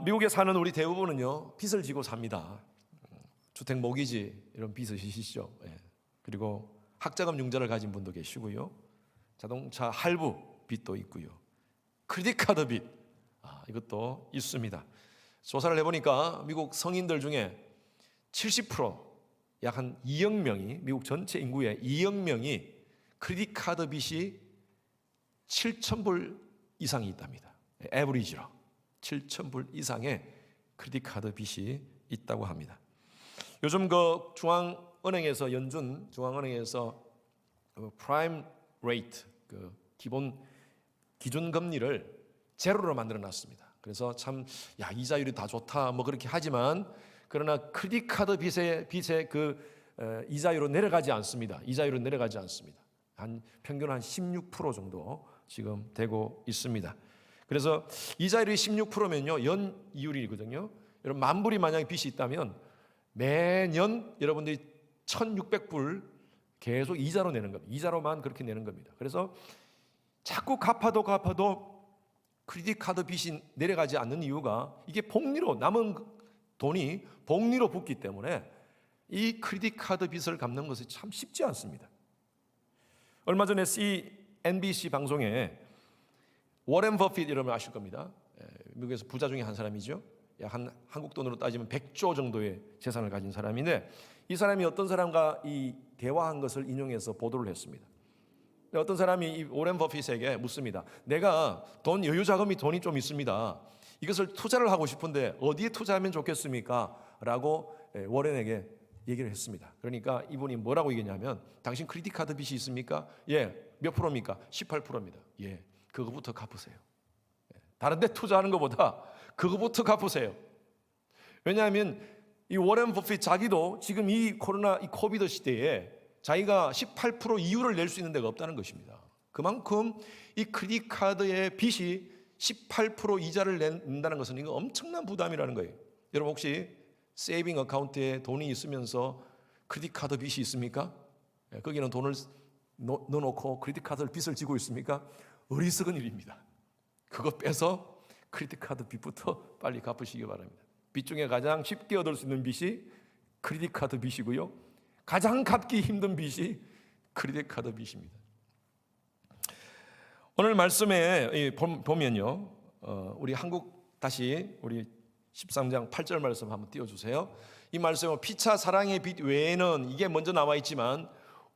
미국에 사는 우리 대부분은요 빚을 지고 삽니다. 주택 모기지 이런 빚을 지시죠. 그리고 학자금 융자를 가진 분도 계시고요, 자동차 할부 빚도 있고요, 크레딧 카드 빚 이것도 있습니다. 조사를 해보니까 미국 성인들 중에 70%, 약 한 2억 명이, 미국 전체 인구의 2억 명이 크레딧 카드 빚이 7,000불 이상이 있답니다. 에버리지로 7,000불 이상의 크레딧 카드 빚이 있다고 합니다. 요즘 그 중앙은행에서 프라임 레이트, 그 기준 금리를 제로로 만들어 놨습니다. 그래서 참 이자율이 다 좋다 그렇게 하지만, 그러나 크레딧 카드 빚의 그 이자율은 내려가지 않습니다. 이자율은 내려가지 않습니다. 평균 한 16% 정도 지금 되고 있습니다. 그래서 이자율이 16%면요 연 이율이거든요. 여러분, 만 불이 만약에 빚이 있다면 매년 여러분들이 1,600불 계속 이자로 내는 겁니다. 이자로만 그렇게 내는 겁니다. 그래서 자꾸 갚아도 크레딧 카드 빚이 내려가지 않는 이유가, 이게 복리로, 남은 돈이 복리로 붙기 때문에 이 크레딧 카드 빚을 갚는 것이 참 쉽지 않습니다. 얼마 전에 CNBC 방송에 워렌 버핏, 여러분 아실 겁니다. 미국에서 부자 중에 한 사람이죠. 약 한국 돈으로 따지면 100조 정도의 재산을 가진 사람인데, 이 사람이 어떤 사람과 이 대화한 것을 인용해서 보도를 했습니다. 어떤 사람이 이 워렌 버핏에게 묻습니다. 내가 여유 자금이 돈이 좀 있습니다. 이것을 투자를 하고 싶은데 어디에 투자하면 좋겠습니까? 라고 워렌에게 얘기를 했습니다. 그러니까 이분이 뭐라고 얘기했냐면, 당신 크레딧 카드 빚이 있습니까? 예. 몇 프로입니까? 18%입니다. 예. 그거부터 갚으세요. 다른 데 투자하는 것보다 그거부터 갚으세요. 왜냐하면 이 워렌 버핏 자기도 지금 이 코비드 시대에 자기가 18% 이율을 낼 수 있는 데가 없다는 것입니다. 그만큼 이 크레딧 카드의 빚이 18% 이자를 낸다는 것은 이거 엄청난 부담이라는 거예요. 여러분, 혹시 세이빙 어카운트에 돈이 있으면서 크레딧 카드 빚이 있습니까? 거기는 돈을 넣어놓고 크레딧 카드 빚을 지고 있습니까? 어리석은 일입니다. 그거 빼서 크레딧 카드 빚부터 빨리 갚으시기 바랍니다. 빚 중에 가장 쉽게 얻을 수 있는 빚이 크레딧 카드 빚이고요, 가장 갚기 힘든 빚이 크레딧 카드 빚입니다. 오늘 말씀에 보면요, 우리 다시 우리 13장 8절 말씀 한번 띄워주세요. 이 말씀은 피차 사랑의 빚 외에는, 이게 먼저 나와 있지만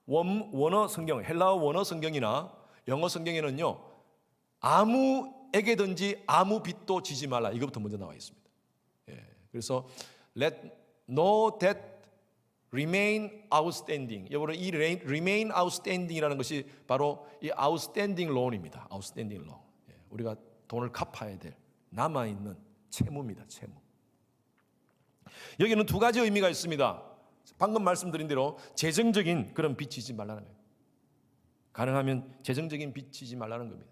원어 성경, 헬라어 원어 성경이나 영어 성경에는요, 아무에게든지 아무 빚도 지지 말라, 이것부터 먼저 나와 있습니다. 그래서 let no debt remain outstanding. 여러분, 이 remain outstanding이라는 것이 바로 이 outstanding loan입니다. outstanding loan. 우리가 돈을 갚아야 될 남아있는 채무입니다. 채무. 여기는 두 가지 의미가 있습니다. 방금 말씀드린 대로 재정적인 그런 빚 지지 말라는 거예요. 가능하면 재정적인 빚 지지 말라는 겁니다.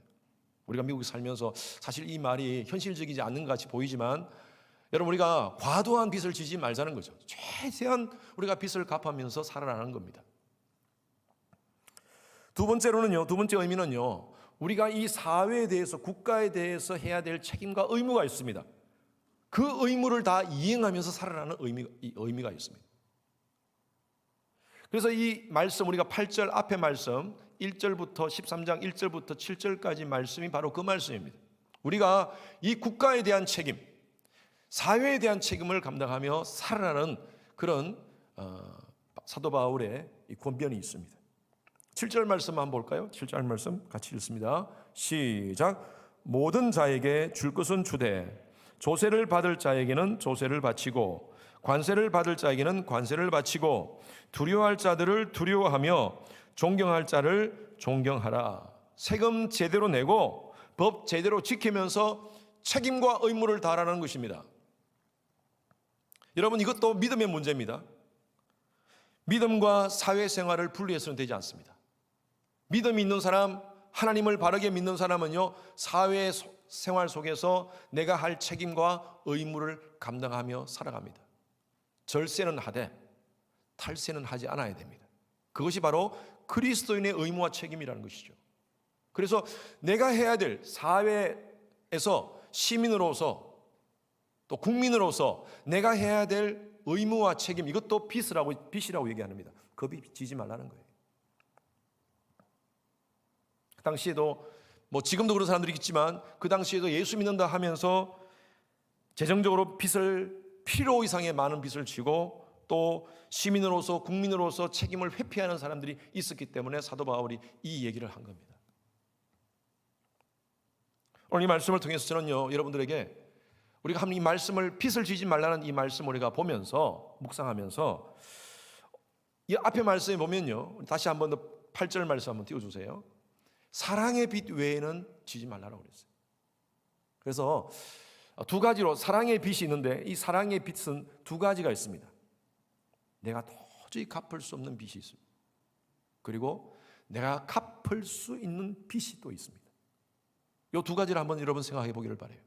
우리가 미국에 살면서 사실 이 말이 현실적이지 않는 것 같이 보이지만, 여러분, 우리가 과도한 빚을 지지 말자는 거죠. 최대한 우리가 빚을 갚으면서 살아나는 겁니다. 두 번째 의미는요, 우리가 이 사회에 대해서, 국가에 대해서 해야 될 책임과 의무가 있습니다. 그 의무를 다 이행하면서 살아나는 의미가 있습니다. 그래서 이 말씀, 우리가 8절 앞에 말씀 1절부터 13장 1절부터 7절까지 말씀이 바로 그 말씀입니다. 우리가 이 국가에 대한 책임, 사회에 대한 책임을 감당하며 살아나는 그런 사도 바울의 권면이 있습니다. 7절 말씀 한번 볼까요? 7절 말씀 같이 읽습니다. 시작. 모든 자에게 줄 것은 주되 조세를 받을 자에게는 조세를 바치고 관세를 받을 자에게는 관세를 바치고 두려워할 자들을 두려워하며 존경할 자를 존경하라. 세금 제대로 내고 법 제대로 지키면서 책임과 의무를 다하라는 것입니다. 여러분, 이것도 믿음의 문제입니다. 믿음과 사회생활을 분리해서는 되지 않습니다. 믿음이 있는 사람, 하나님을 바르게 믿는 사람은요, 사회생활 속에서 내가 할 책임과 의무를 감당하며 살아갑니다. 절세는 하되 탈세는 하지 않아야 됩니다. 그것이 바로 그리스도인의 의무와 책임이라는 것이죠. 그래서 내가 해야 될 사회에서 시민으로서 또 국민으로서 내가 해야 될 의무와 책임, 이것도 빚이라고 얘기합니다. 겁이 지지 말라는 거예요. 그 당시에도 지금도 그런 사람들이 있지만 그 당시에도 예수 믿는다 하면서 재정적으로 필요 이상의 많은 빚을 지고 또 시민으로서 국민으로서 책임을 회피하는 사람들이 있었기 때문에 사도 바울이 이 얘기를 한 겁니다. 오늘 이 말씀을 통해서 저는요, 여러분들에게 우리가 한 이 말씀을 빚을 지지 말라는 이 말씀을 우리가 보면서 묵상하면서 이 앞에 말씀에 보면요, 다시 한번 더 8절 말씀 한번 띄워주세요. 사랑의 빚 외에는 지지 말라고 그랬어요. 그래서 두 가지로 사랑의 빚이 있는데 이 사랑의 빚은 두 가지가 있습니다. 내가 도저히 갚을 수 없는 빚이 있습니다. 그리고 내가 갚을 수 있는 빚이 또 있습니다. 이 두 가지를 한번 여러분 생각해 보기를 바라요.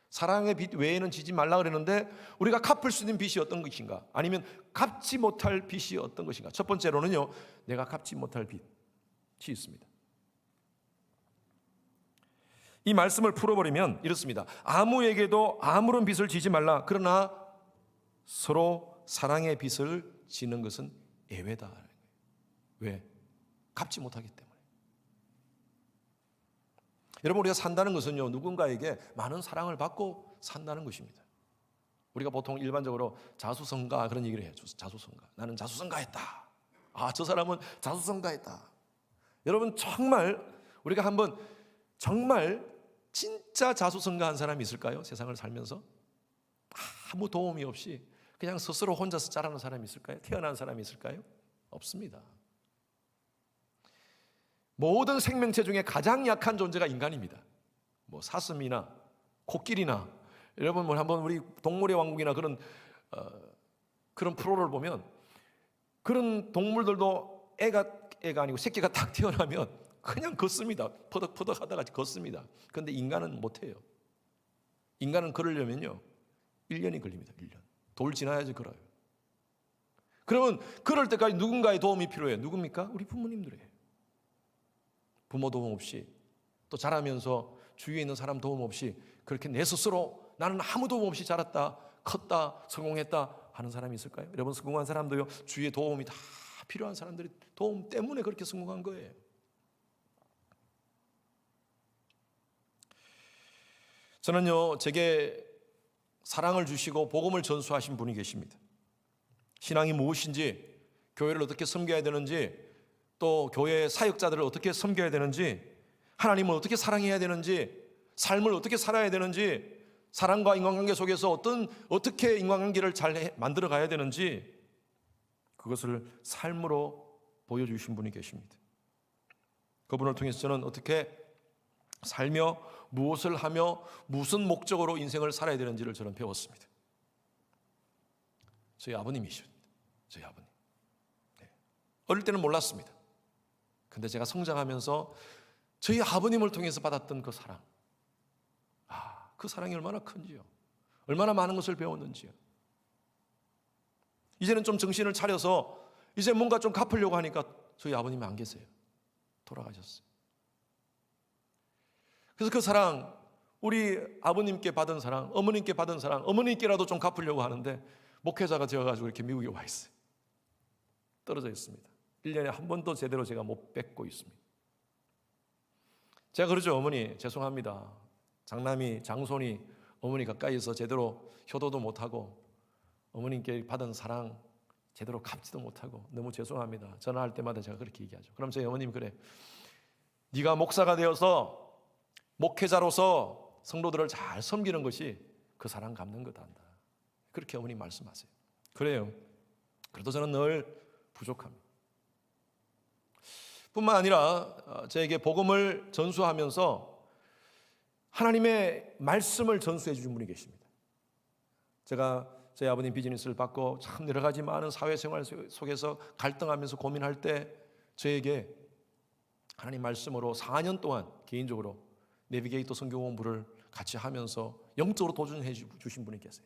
사랑의 빚 외에는 지지 말라 그랬는데 우리가 갚을 수 있는 빚이 어떤 것인가? 아니면 갚지 못할 빚이 어떤 것인가? 첫 번째로는요, 내가 갚지 못할 빚이 있습니다. 이 말씀을 풀어버리면 이렇습니다. 아무에게도 아무런 빚을 지지 말라. 그러나 서로 사랑의 빚을 지는 것은 예외다. 왜? 갚지 못하기 때문에. 여러분, 우리가 산다는 것은요, 누군가에게 많은 사랑을 받고 산다는 것입니다. 우리가 보통 일반적으로 자수성가 그런 얘기를 해요. 자수성가. 나는 자수성가했다. 저 사람은 자수성가했다. 여러분, 정말 우리가 한번 정말 진짜 자수성가한 사람이 있을까요? 세상을 살면서 아무 도움이 없이 그냥 스스로 혼자서 자라는 사람이 있을까요? 태어난 사람이 있을까요? 없습니다. 모든 생명체 중에 가장 약한 존재가 인간입니다. 사슴이나 코끼리나, 여러분 한번 우리 동물의 왕국이나 그런 프로를 보면 그런 동물들도 애가 아니고 새끼가 딱 태어나면 그냥 걷습니다. 퍼덕퍼덕 하다가 걷습니다. 그런데 인간은 못해요. 인간은 걸으려면요 1년이 걸립니다. 1년. 돌 지나야지 걸어요. 그러면 그럴 때까지 누군가의 도움이 필요해요. 누굽니까? 우리 부모님들이에요. 부모 도움 없이 또 자라면서 주위에 있는 사람 도움 없이 그렇게 내 스스로 나는 아무 도움 없이 자랐다, 컸다, 성공했다 하는 사람이 있을까요? 여러분, 성공한 사람도요, 주위에 도움이 다 필요한 사람들이 도움 때문에 그렇게 성공한 거예요. 저는요, 제게 사랑을 주시고 복음을 전수하신 분이 계십니다. 신앙이 무엇인지, 교회를 어떻게 섬겨야 되는지, 또 교회 사역자들을 어떻게 섬겨야 되는지, 하나님을 어떻게 사랑해야 되는지, 삶을 어떻게 살아야 되는지, 사랑과 인간관계 속에서 어떻게 인간관계를 잘 만들어 가야 되는지, 그것을 삶으로 보여주신 분이 계십니다. 그분을 통해서 저는 어떻게 살며 무엇을 하며 무슨 목적으로 인생을 살아야 되는지를 저는 배웠습니다. 저희 아버님이십니다. 저희 아버님. 어릴 때는 몰랐습니다. 근데 제가 성장하면서 저희 아버님을 통해서 받았던 그 사랑, 그 사랑이 얼마나 큰지요. 얼마나 많은 것을 배웠는지요. 이제는 좀 정신을 차려서 이제 뭔가 좀 갚으려고 하니까 저희 아버님이 안 계세요. 돌아가셨어요. 그래서 그 사랑, 우리 아버님께 받은 사랑, 어머님께 받은 사랑, 어머님께라도 좀 갚으려고 하는데 목회자가 되어가지고 이렇게 미국에 와 있어요. 떨어져 있습니다. 1년에 한 번도 제대로 제가 못 뵙고 있습니다. 제가 그러죠. 어머니 죄송합니다. 장손이 어머니 가까이서 제대로 효도도 못하고 어머님께 받은 사랑 제대로 갚지도 못하고 너무 죄송합니다. 전화할 때마다 제가 그렇게 얘기하죠. 그럼 저희 어머님이 그래. 네가 목사가 되어서 목회자로서 성도들을 잘 섬기는 것이 그 사랑 갚는 거다 한다. 그렇게 어머니 말씀하세요. 그래요. 그래도 저는 늘 부족합니다. 뿐만 아니라 저에게 복음을 전수하면서 하나님의 말씀을 전수해 주신 분이 계십니다. 제가 저희 아버님 비즈니스를 받고 참 여러 가지 많은 사회생활 속에서 갈등하면서 고민할 때 저에게 하나님 말씀으로 4년 동안 개인적으로 내비게이터 선교본부를 같이 하면서 영적으로 도전해 주신 분이 계세요.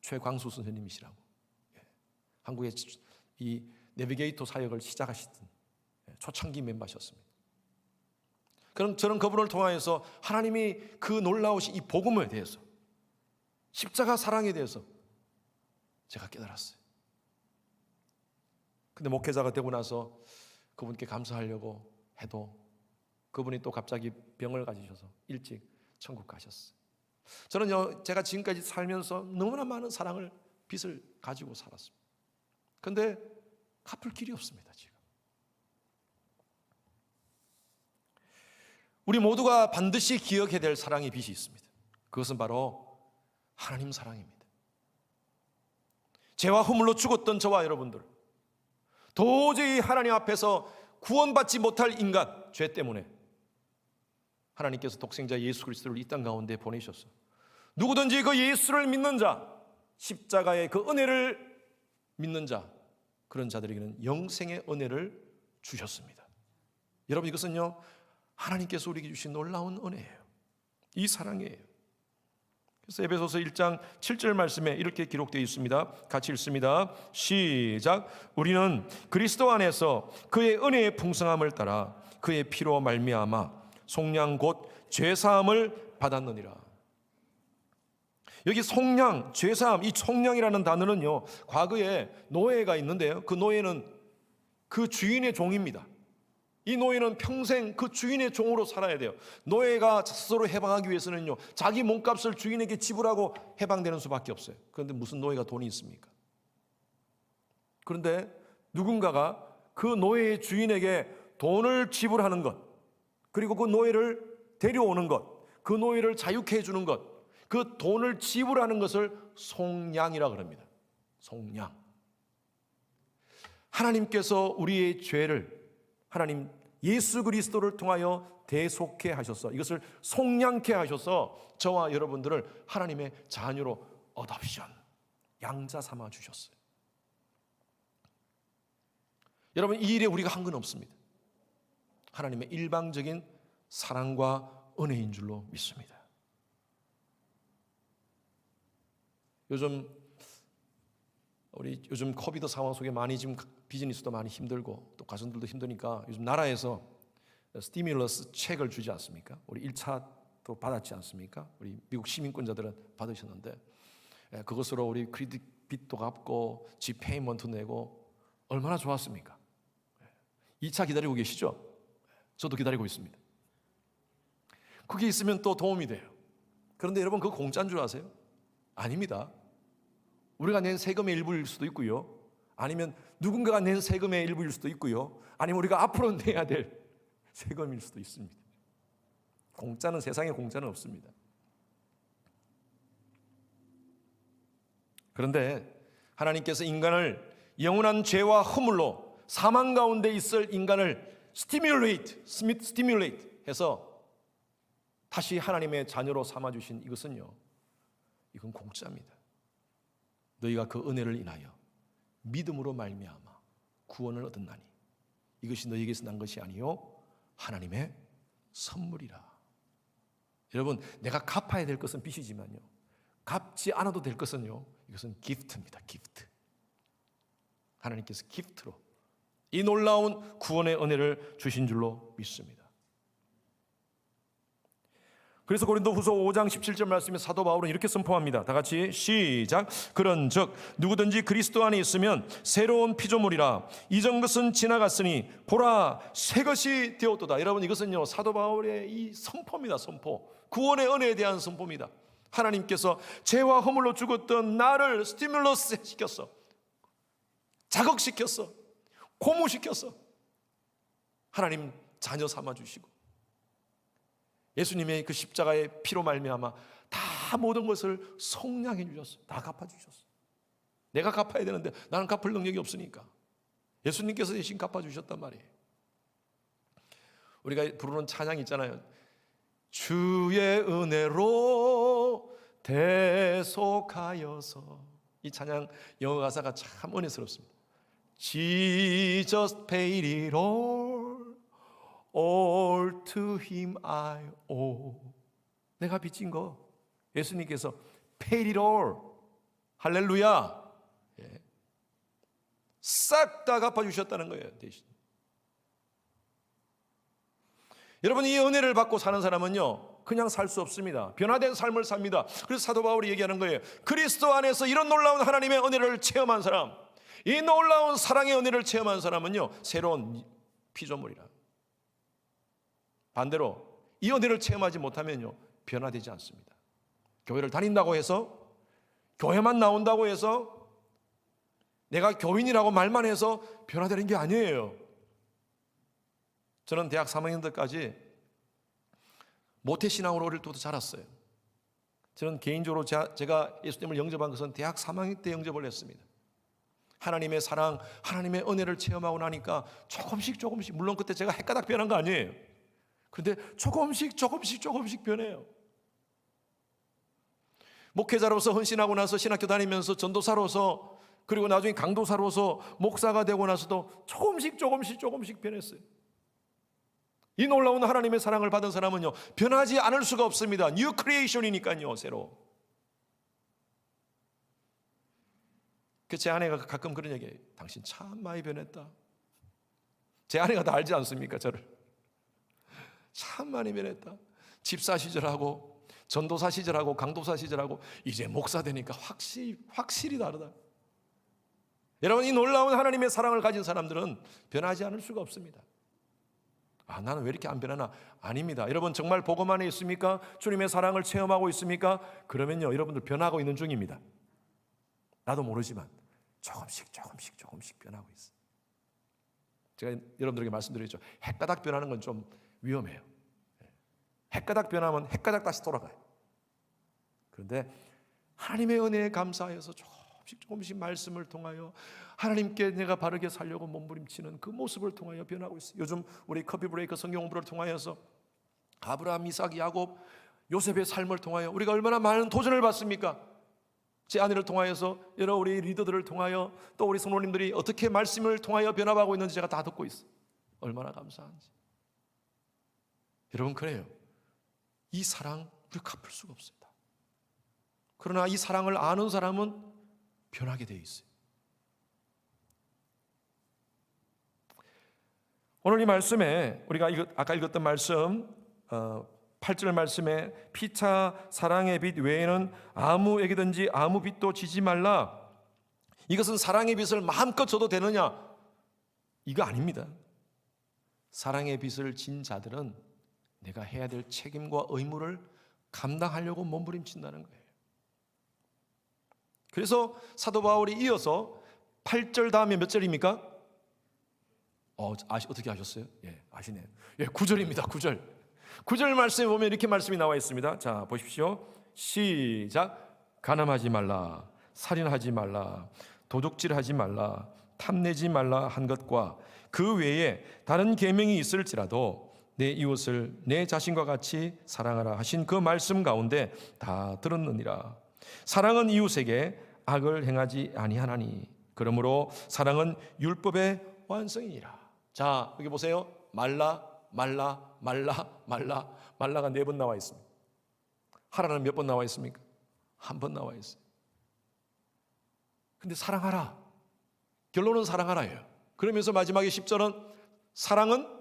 최광수 선생님이시라고. 한국의 이 내비게이터 사역을 시작하시던 초창기 멤버셨습니다. 그럼 저는 그분을 통하여서 하나님이 그 놀라우신 이 복음에 대해서 십자가 사랑에 대해서 제가 깨달았어요. 근데 목회자가 되고 나서 그분께 감사하려고 해도 그분이 또 갑자기 병을 가지셔서 일찍 천국 가셨어요. 저는요, 제가 지금까지 살면서 너무나 많은 사랑을, 빚을 가지고 살았습니다. 근데 갚을 길이 없습니다, 지금. 우리 모두가 반드시 기억해야 될 사랑의 빚이 있습니다. 그것은 바로 하나님 사랑입니다. 죄와 허물로 죽었던 저와 여러분들, 도저히 하나님 앞에서 구원받지 못할 인간, 죄 때문에 하나님께서 독생자 예수 그리스도를 이 땅 가운데 보내셨어요. 누구든지 그 예수를 믿는 자, 십자가의 그 은혜를 믿는 자, 그런 자들에게는 영생의 은혜를 주셨습니다. 여러분, 이것은요, 하나님께서 우리에게 주신 놀라운 은혜예요. 이 사랑이에요. 그래서 에베소서 1장 7절 말씀에 이렇게 기록되어 있습니다. 같이 읽습니다. 시작. 우리는 그리스도 안에서 그의 은혜의 풍성함을 따라 그의 피로 말미암아 속량 곧 죄사함을 받았느니라. 여기 속량, 죄사함, 이 속량이라는 단어는요, 과거에 노예가 있는데요, 그 노예는 그 주인의 종입니다. 이 노예는 평생 그 주인의 종으로 살아야 돼요. 노예가 스스로 해방하기 위해서는요, 자기 몸값을 주인에게 지불하고 해방되는 수밖에 없어요. 그런데 무슨 노예가 돈이 있습니까? 그런데 누군가가 그 노예의 주인에게 돈을 지불하는 것, 그리고 그 노예를 데려오는 것, 그 노예를 자유케 해주는 것, 그 돈을 지불하는 것을 속량이라고 합니다. 속량. 하나님께서 우리의 죄를 하나님 예수 그리스도를 통하여 대속케 하셔서, 이것을 속량케 하셔서 저와 여러분들을 하나님의 자녀로 어답션, 양자 삼아 주셨어요. 여러분, 이 일에 우리가 한 건 없습니다. 하나님의 일방적인 사랑과 은혜인 줄로 믿습니다. 요즘 코비드 상황 속에 많이 지금 비즈니스도 많이 힘들고 또 가정들도 힘드니까 요즘 나라에서 스티뮬러스 책을 주지 않습니까? 우리 1차도 받았지 않습니까? 우리 미국 시민권자들은 받으셨는데, 그것으로 우리 크레딧 빚도 갚고 집 페이먼트 내고 얼마나 좋았습니까? 2차 기다리고 계시죠? 저도 기다리고 있습니다. 그게 있으면 또 도움이 돼요. 그런데 여러분, 그거 공짜인 줄 아세요? 아닙니다. 우리가 낸 세금의 일부일 수도 있고요, 아니면 누군가가 낸 세금의 일부일 수도 있고요, 아니면 우리가 앞으로 내야 될 세금일 수도 있습니다. 공짜는, 세상에 공짜는 없습니다. 그런데 하나님께서 인간을 영원한 죄와 허물로 사망 가운데 있을 인간을 스티뮬레이트 해서 다시 하나님의 자녀로 삼아주신 이것은요, 이건 공짜입니다. 너희가 그 은혜를 인하여 믿음으로 말미암아 구원을 얻었나니 이것이 너희에게서 난 것이 아니요 하나님의 선물이라. 여러분, 내가 갚아야 될 것은 빚이지만요, 갚지 않아도 될 것은요, 이것은 기프트입니다. 기프트. 하나님께서 기프트로 이 놀라운 구원의 은혜를 주신 줄로 믿습니다. 그래서 고린도후서 5장 17절 말씀에 사도 바울은 이렇게 선포합니다. 다 같이 시작. 그런즉 누구든지 그리스도 안에 있으면 새로운 피조물이라. 이전 것은 지나갔으니 보라 새 것이 되었도다. 여러분, 이것은요, 사도 바울의 이 선포입니다. 선포. 구원의 은혜에 대한 선포입니다. 하나님께서 죄와 허물로 죽었던 나를 스티뮬러스 시켰어. 자극시켰어. 고무시켰어. 하나님 자녀 삼아 주시고 예수님의 그 십자가의 피로 말미암아 다 모든 것을 속량해 주셨어요. 다 갚아 주셨어요. 내가 갚아야 되는데 나는 갚을 능력이 없으니까 예수님께서 대신 갚아 주셨단 말이에요. 우리가 부르는 찬양 있잖아요. 주의 은혜로 대속하여서. 이 찬양 영어 가사가 참 은혜스럽습니다. Jesus paid it all to him I owe. 내가 빚진 거 예수님께서 paid it all. 할렐루야. 싹 다 갚아주셨다는 거예요, 대신. 여러분, 이 은혜를 받고 사는 사람은요, 그냥 살 수 없습니다. 변화된 삶을 삽니다. 그래서 사도 바울이 얘기하는 거예요. 그리스도 안에서 이런 놀라운 하나님의 은혜를 체험한 사람, 이 놀라운 사랑의 은혜를 체험한 사람은요, 새로운 피조물이라. 반대로 이 은혜를 체험하지 못하면요, 변화되지 않습니다. 교회를 다닌다고 해서, 교회만 나온다고 해서, 내가 교인이라고 말만 해서 변화되는 게 아니에요. 저는 대학 3학년 때까지 모태신앙으로 어릴 때부터 자랐어요. 저는 개인적으로 제가 예수님을 영접한 것은 대학 3학년 때 영접을 했습니다. 하나님의 사랑, 하나님의 은혜를 체험하고 나니까 조금씩 물론 그때 제가 헷가닥 변한 거 아니에요. 그런데 조금씩 변해요. 목회자로서 헌신하고 나서 신학교 다니면서 전도사로서, 그리고 나중에 강도사로서 목사가 되고 나서도 조금씩 변했어요. 이 놀라운 하나님의 사랑을 받은 사람은요, 변하지 않을 수가 없습니다. 뉴 크리에이션이니까요, 새로. 제 아내가 가끔 그런 얘기해요. 당신 참 많이 변했다. 제 아내가 다 알지 않습니까, 저를. 참 많이 변했다. 집사 시절하고 전도사 시절하고 강도사 시절하고 이제 목사 되니까 확실히 다르다. 여러분, 이 놀라운 하나님의 사랑을 가진 사람들은 변하지 않을 수가 없습니다. 나는 왜 이렇게 안 변하나? 아닙니다. 여러분, 정말 복음 안에 있습니까? 주님의 사랑을 체험하고 있습니까? 그러면요, 여러분들 변하고 있는 중입니다. 나도 모르지만 조금씩 변하고 있어요. 제가 여러분들에게 말씀드렸죠. 헷가닥 변하는 건 좀 위험해요. 헷가닥 변하면 헷가닥 다시 돌아가요. 그런데 하나님의 은혜에 감사해서 조금씩 말씀을 통하여 하나님께 내가 바르게 살려고 몸부림치는 그 모습을 통하여 변하고 있어요. 요즘 우리 커피 브레이크 성경 공부를 통하여서 아브라함, 이삭, 야곱, 요셉의 삶을 통하여 우리가 얼마나 많은 도전을 받습니까? 제 아내를 통하여서, 여러 우리 리더들을 통하여, 또 우리 성도님들이 어떻게 말씀을 통하여 변화하고 있는지 제가 다 듣고 있어요. 얼마나 감사한지. 여러분, 그래요. 이 사랑 우리가 갚을 수가 없습니다. 그러나 이 사랑을 아는 사람은 변하게 되어 있어요. 오늘 이 말씀에 우리가 아까 읽었던 말씀 8절 말씀에 피차 사랑의 빛 외에는 아무에게든지 아무 빛도 지지 말라. 이것은 사랑의 빛을 마음껏 줘도 되느냐? 이거 아닙니다. 사랑의 빛을 진 자들은 내가 해야 될 책임과 의무를 감당하려고 몸부림친다는 거예요. 그래서 사도 바울이 이어서 8절 다음에 몇 절입니까? 어떻게 아셨어요? 예, 아시네요. 예, 9절입니다. 9절 말씀에 보면 이렇게 말씀이 나와 있습니다. 자, 보십시오. 시작. 간음하지 말라, 살인하지 말라, 도둑질하지 말라, 탐내지 말라 한 것과 그 외에 다른 계명이 있을지라도 내 이웃을 내 자신과 같이 사랑하라 하신 그 말씀 가운데 다 들었느니라. 사랑은 이웃에게 악을 행하지 아니하나니 그러므로 사랑은 율법의 완성이니라. 자, 여기 보세요. 말라가 4번 나와 있습니다. 하라는 몇 번 나와 있습니까? 한 번 나와 있어요. 근데 사랑하라, 결론은 사랑하라예요. 그러면서 마지막에 10절은 사랑은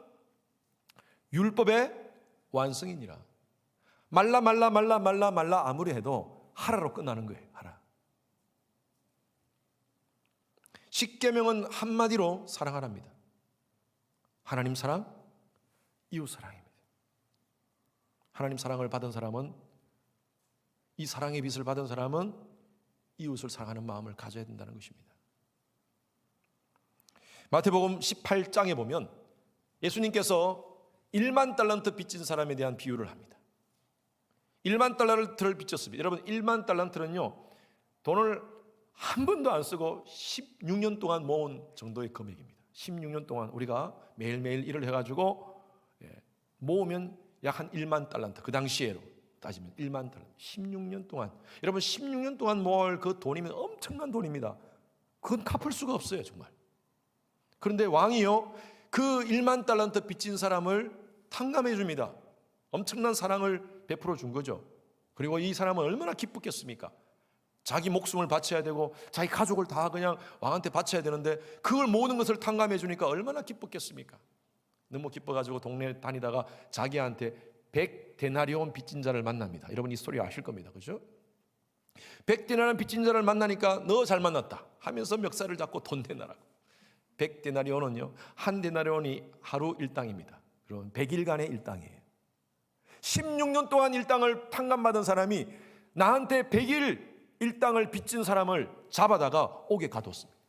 율법의 완성이니라. 말라 아무리 해도 하라로 끝나는 거예요. 하라. 십계명은 한마디로 사랑하랍니다. 하나님 사랑, 이웃 사랑입니다. 하나님 사랑을 받은 사람은, 이 사랑의 빛을 받은 사람은 이웃을 사랑하는 마음을 가져야 된다는 것입니다. 마태복음 18장에 보면 예수님께서 1만 달란트 빚진 사람에 대한 비유를 합니다. 1만 달란트를 빚졌습니다. 여러분, 1만 달란트는요, 돈을 한 번도 안 쓰고 16년 동안 모은 정도의 금액입니다. 16년 동안 우리가 매일매일 일을 해가지고 모으면 약 한 1만 달란트, 그 당시에로 따지면 1만 달란트, 16년 동안, 여러분 16년 동안 모을 그 돈이면 엄청난 돈입니다. 그건 갚을 수가 없어요, 정말. 그런데 왕이요, 그 1만 달란트 빚진 사람을 탕감해 줍니다. 엄청난 사랑을 베풀어 준 거죠. 그리고 이 사람은 얼마나 기쁘겠습니까? 자기 목숨을 바쳐야 되고 자기 가족을 다 그냥 왕한테 바쳐야 되는데 그걸 모든 것을 탕감해 주니까 얼마나 기뻤겠습니까? 너무 기뻐가지고 동네 다니다가 자기한테 100데나리온 빚진 자를 만납니다. 여러분 이 스토리 아실 겁니다. 그죠? 100데나리온 빚진 자를 만나니까 너 잘 만났다 하면서 멱살을 잡고 돈 내놔라고. 100데나리온은요, 한 데나리온이 하루 일당입니다. 그럼 100일간의 일당이에요. 16년 동안 일당을 탕감받은 사람이 나한테 100일 일당을 빚진 사람을 잡아다가 옥에 가뒀습니다.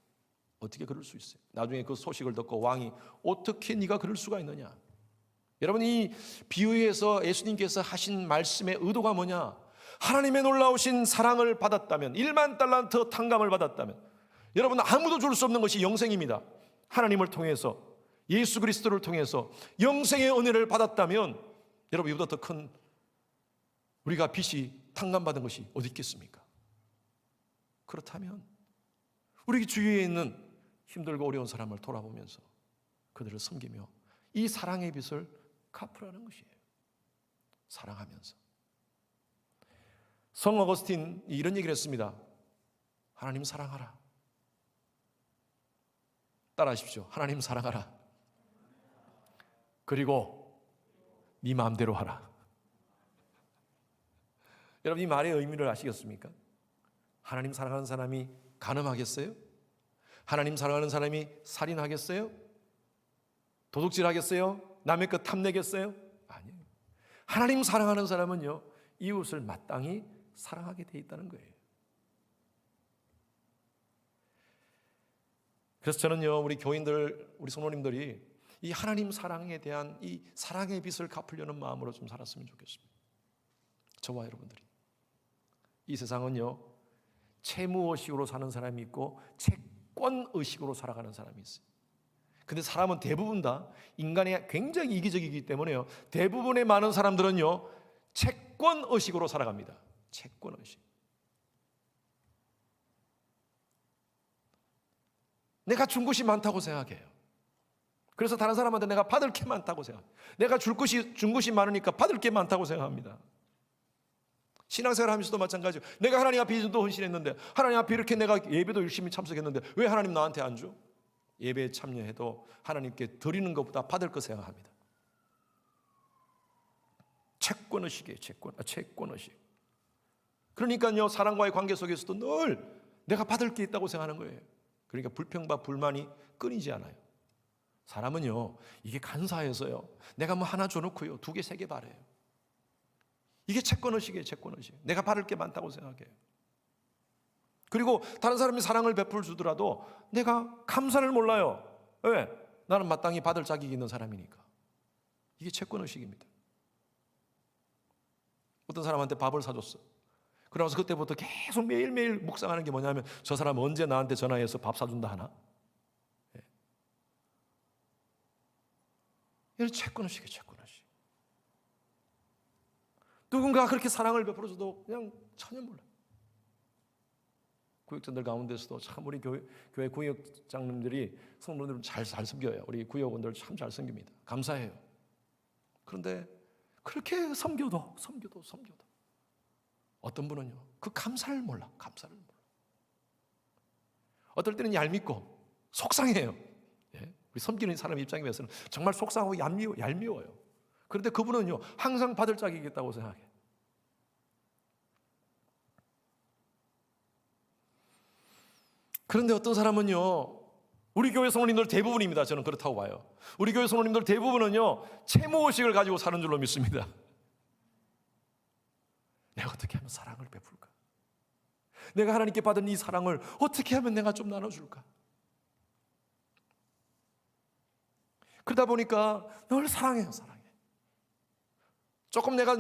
어떻게 그럴 수 있어요? 나중에 그 소식을 듣고 왕이 어떻게 네가 그럴 수가 있느냐? 여러분 이 비유에서 예수님께서 하신 말씀의 의도가 뭐냐? 하나님의 놀라우신 사랑을 받았다면, 1만 달란트 탕감을 받았다면, 여러분 아무도 줄 수 없는 것이 영생입니다. 하나님을 통해서, 예수 그리스도를 통해서 영생의 은혜를 받았다면 여러분 이보다 더 큰 우리가 빚이 탕감받은 것이 어디 있겠습니까? 그렇다면 우리 주위에 있는 힘들고 어려운 사람을 돌아보면서 그들을 섬기며 이 사랑의 빚을 갚으라는 것이에요. 사랑하면서. 성 어거스틴이 이런 얘기를 했습니다. 하나님 사랑하라. 따라하십시오. 하나님 사랑하라. 그리고 네 마음대로 하라. 여러분 이 말의 의미를 아시겠습니까? 하나님 사랑하는 사람이 간음하겠어요? 하나님 사랑하는 사람이 살인하겠어요? 도둑질하겠어요? 남의 것 탐내겠어요? 아니에요. 하나님 사랑하는 사람은요, 이웃을 마땅히 사랑하게 돼 있다는 거예요. 그래서 저는요, 우리 교인들, 우리 성도님들이 이 하나님 사랑에 대한 이 사랑의 빚을 갚으려는 마음으로 좀 살았으면 좋겠습니다. 저와 여러분들이. 이 세상은요, 채무의식으로 사는 사람이 있고 채권의식으로 살아가는 사람이 있어요. 근데 사람은 대부분 다 인간이 굉장히 이기적이기 때문에요, 대부분의 많은 사람들은요 채권의식으로 살아갑니다. 채권의식. 내가 준 것이 많다고 생각해요. 그래서 다른 사람한테 내가 받을 게 많다고 생각해요. 내가 준 것이 많으니까 받을 게 많다고 생각합니다. 신앙생활 하면서도 마찬가지예요. 내가 하나님 앞에 이전도 헌신했는데, 하나님 앞에 이렇게 내가 예배도 열심히 참석했는데 왜 하나님 나한테 안 줘? 예배에 참여해도 하나님께 드리는 것보다 받을 거 생각합니다. 채권의식이에요. 채권의식. 그러니까요, 사랑과의 관계 속에서도 늘 내가 받을 게 있다고 생각하는 거예요. 그러니까 불평과 불만이 끊이지 않아요. 사람은요, 이게 간사해서요, 내가 뭐 하나 줘놓고요 2개, 3개 바래요. 이게 채권의식이에요. 채권의식. 내가 받을 게 많다고 생각해요. 그리고 다른 사람이 사랑을 베풀 주더라도 내가 감사를 몰라요. 왜? 나는 마땅히 받을 자격이 있는 사람이니까. 이게 채권의식입니다. 어떤 사람한테 밥을 사줬어. 그러면서 그때부터 계속 매일매일 묵상하는 게 뭐냐면, 저 사람 언제 나한테 전화해서 밥 사준다 하나? 예. 이런 채권의식이에요. 채권의식. 누군가 그렇게 사랑을 베풀어줘도 그냥 전혀 몰라요. 구역장들 가운데서도 참 우리 교회 구역장님들이 성도님들 잘 섬겨요. 우리 구역원들 참 잘 섬깁니다. 감사해요. 그런데 그렇게 섬겨도 어떤 분은요, 그 감사를 몰라. 감사를 몰라. 어떨 때는 얄밉고 속상해요. 예? 우리 섬기는 사람 입장에서는 정말 속상하고 얄미워요. 그런데 그분은요, 항상 받을 자격이 있다고 생각해. 그런데 어떤 사람은요, 우리 교회 성도님들 대부분입니다. 저는 그렇다고 봐요. 우리 교회 성도님들 대부분은요, 채무의식을 가지고 사는 줄로 믿습니다. 내가 어떻게 하면 사랑을 베풀까? 내가 하나님께 받은 이 사랑을 어떻게 하면 내가 좀 나눠줄까? 그러다 보니까 늘 사랑해요. 조금 내가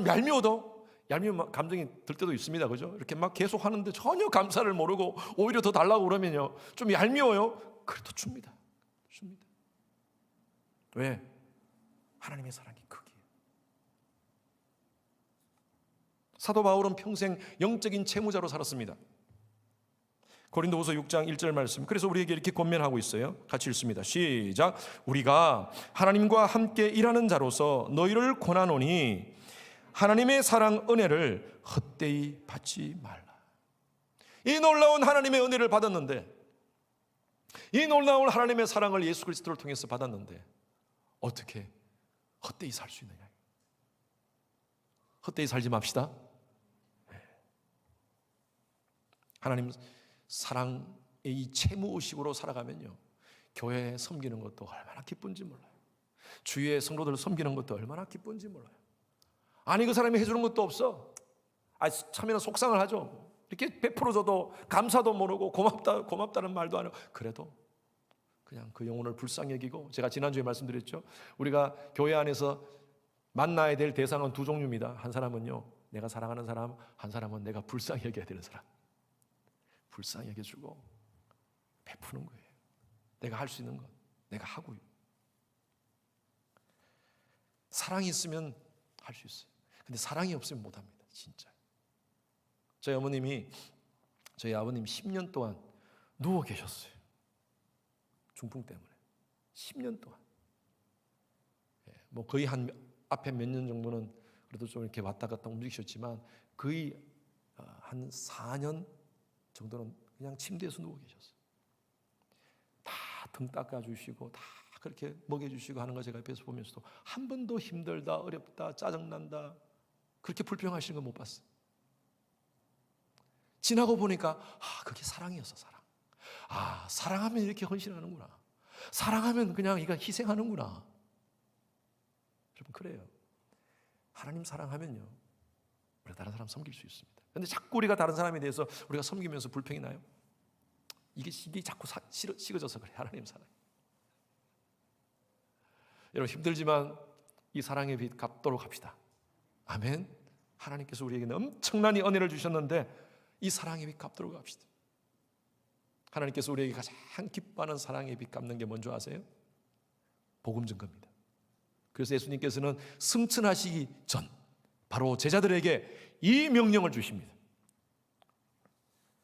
얄미운 감정이 들 때도 있습니다. 그죠? 이렇게 막 계속 하는데 전혀 감사를 모르고 오히려 더 달라고 그러면요, 좀 얄미워요. 그래도 줍니다. 왜? 하나님의 사랑이 크기에. 사도 바울은 평생 영적인 채무자로 살았습니다. 고린도후서 6장 1절 말씀. 그래서 우리에게 이렇게 권면하고 있어요. 같이 읽습니다. 시작. 우리가 하나님과 함께 일하는 자로서 너희를 권하노니 하나님의 사랑 은혜를 헛되이 받지 말라. 이 놀라운 하나님의 은혜를 받았는데, 이 놀라운 하나님의 사랑을 예수 그리스도를 통해서 받았는데 어떻게 헛되이 살 수 있느냐? 헛되이 살지 맙시다. 하나님 사랑의 이 채무의식으로 살아가면요, 교회 섬기는 것도 얼마나 기쁜지 몰라요. 주위의 성도들 섬기는 것도 얼마나 기쁜지 몰라요. 아니, 그 사람이 해주는 것도 없어. 참여는 속상을 하죠. 이렇게 베풀어줘도 감사도 모르고 고맙다는 말도 안 하고, 그래도 그냥 그 영혼을 불쌍히 여기고, 제가 지난주에 말씀드렸죠. 우리가 교회 안에서 만나야 될 대상은 두 종류입니다. 한 사람은요, 내가 사랑하는 사람, 한 사람은 내가 불쌍히 여겨야 되는 사람. 불쌍히 여겨주고 베푸는 거예요. 내가 할 수 있는 것 내가 하고요. 사랑이 있으면 할 수 있어요. 근데 사랑이 없으면 못합니다. 진짜. 저희 아버님 10년 동안 누워 계셨어요. 중풍 때문에 10년 동안. 뭐 거의 앞에 몇 년 정도는 그래도 좀 이렇게 왔다 갔다 움직이셨지만, 거의 한 4년 정도는 그냥 침대에서 누워 계셨어요. 다 등 닦아주시고 다 그렇게 먹여주시고 하는 거 제가 옆에서 보면서도 한 번도 힘들다, 어렵다, 짜증난다 그렇게 불평하시는 거 못 봤어요. 지나고 보니까 그게 사랑이었어. 사랑. 사랑하면 이렇게 헌신하는구나. 사랑하면 그냥 이거 희생하는구나. 여러분, 그래요. 하나님 사랑하면요, 우리가 다른 사람 섬길 수 있습니다. 그런데 자꾸 우리가 다른 사람에 대해서 우리가 섬기면서 불평이 나요. 이게 자꾸 식어져서 그래. 하나님 사랑. 여러분, 힘들지만 이 사랑의 빛 갚도록 합시다. 아멘. 하나님께서 우리에게는 엄청난 은혜를 주셨는데 이 사랑의 빛 갚도록 합시다. 하나님께서 우리에게 가장 기뻐하는 사랑의 빛 갚는 게 뭔지 아세요? 복음 증거입니다. 그래서 예수님께서는 승천하시기 전 바로 제자들에게 이 명령을 주십니다.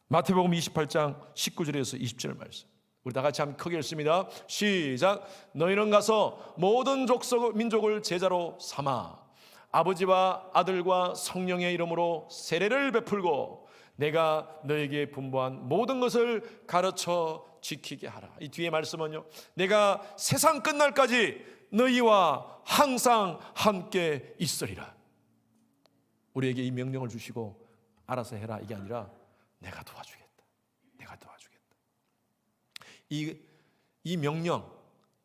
마태복음 28장 19절에서 20절 말씀, 우리 다 같이 한번 크게 읽습니다. 시작. 너희는 가서 모든 민족을 제자로 삼아 아버지와 아들과 성령의 이름으로 세례를 베풀고 내가 너에게 분부한 모든 것을 가르쳐 지키게 하라. 이 뒤에 말씀은요, 내가 세상 끝날까지 너희와 항상 함께 있으리라. 우리에게 이 명령을 주시고 알아서 해라 이게 아니라 내가 도와주겠다. 이 명령,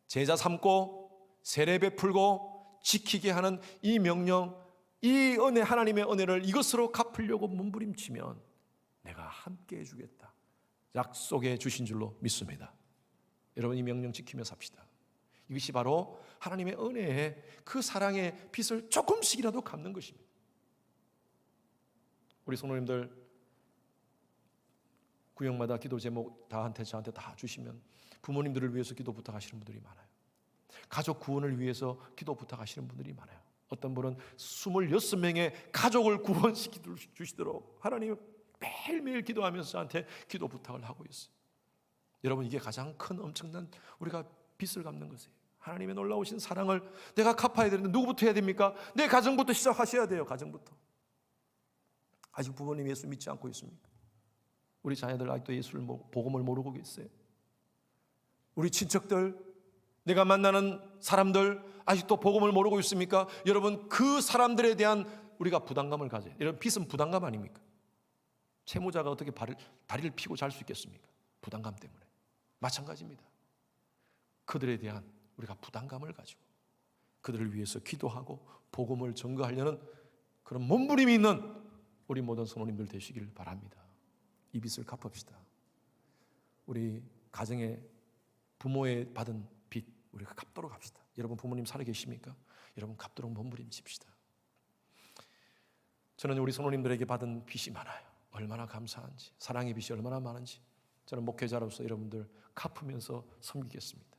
제자 삼고 세례 베풀고 지키게 하는 이 명령, 이 은혜, 하나님의 은혜를 이것으로 갚으려고 몸부림치면 내가 함께 해주겠다 약속해 주신 줄로 믿습니다. 여러분, 이 명령 지키며 삽시다. 이것이 바로 하나님의 은혜의 그 사랑의 빛을 조금씩이라도 갚는 것입니다. 우리 성도님들 구역마다 기도 제목 저한테 다 주시면 부모님들을 위해서 기도 부탁하시는 분들이 많아요. 가족 구원을 위해서 기도 부탁하시는 분들이 많아요. 어떤 분은 26명의 가족을 구원시켜 주시도록 하나님 매일매일 기도하면서 저한테 기도 부탁을 하고 있어요. 여러분, 이게 가장 큰 엄청난 우리가 빚을 갚는 것이에요. 하나님의 놀라우신 사랑을 내가 갚아야 되는데 누구부터 해야 됩니까? 내 가정부터 시작하셔야 돼요. 가정부터. 아직 부모님 예수 믿지 않고 있습니까? 우리 자녀들 아직도 예수를 복음을 모르고 계세요. 우리 친척들, 내가 만나는 사람들 아직도 복음을 모르고 있습니까? 여러분, 그 사람들에 대한 우리가 부담감을 가져요. 여러분, 빚은 부담감 아닙니까? 채무자가 어떻게 다리를 펴고 잘 수 있겠습니까? 부담감 때문에. 마찬가지입니다. 그들에 대한 우리가 부담감을 가지고 그들을 위해서 기도하고 복음을 전거하려는 그런 몸부림이 있는 우리 모든 성도님들 되시길 바랍니다. 이 빚을 갚읍시다. 우리 가정에 부모의 받은 빚 우리가 갚도록 합시다. 여러분, 부모님 살아 계십니까? 여러분, 갚도록 몸부림칩시다. 저는 우리 성도님들에게 받은 빚이 많아요. 얼마나 감사한지, 사랑의 빚이 얼마나 많은지 저는 목회자로서 여러분들 갚으면서 섬기겠습니다.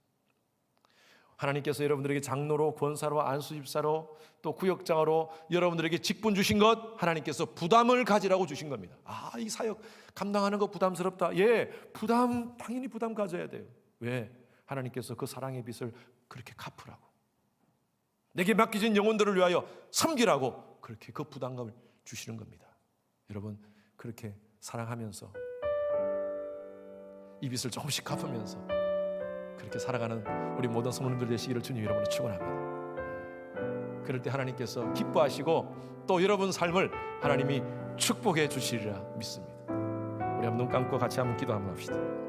하나님께서 여러분들에게 장로로, 권사로, 안수집사로, 또 구역장으로 여러분들에게 직분 주신 것, 하나님께서 부담을 가지라고 주신 겁니다. 이 사역 감당하는 거 부담스럽다. 당연히 부담 가져야 돼요. 왜? 하나님께서 그 사랑의 빚을 그렇게 갚으라고, 내게 맡겨진 영혼들을 위하여 섬기라고 그렇게 그 부담감을 주시는 겁니다. 여러분, 그렇게 사랑하면서 이 빚을 조금씩 갚으면서 그렇게 살아가는 우리 모든 성도님들 되시기를 주님 이름으로 축원합니다. 그럴 때 하나님께서 기뻐하시고 또 여러분 삶을 하나님이 축복해 주시리라 믿습니다. 우리 한번 눈 감고 같이 한번 기도 한번 합시다.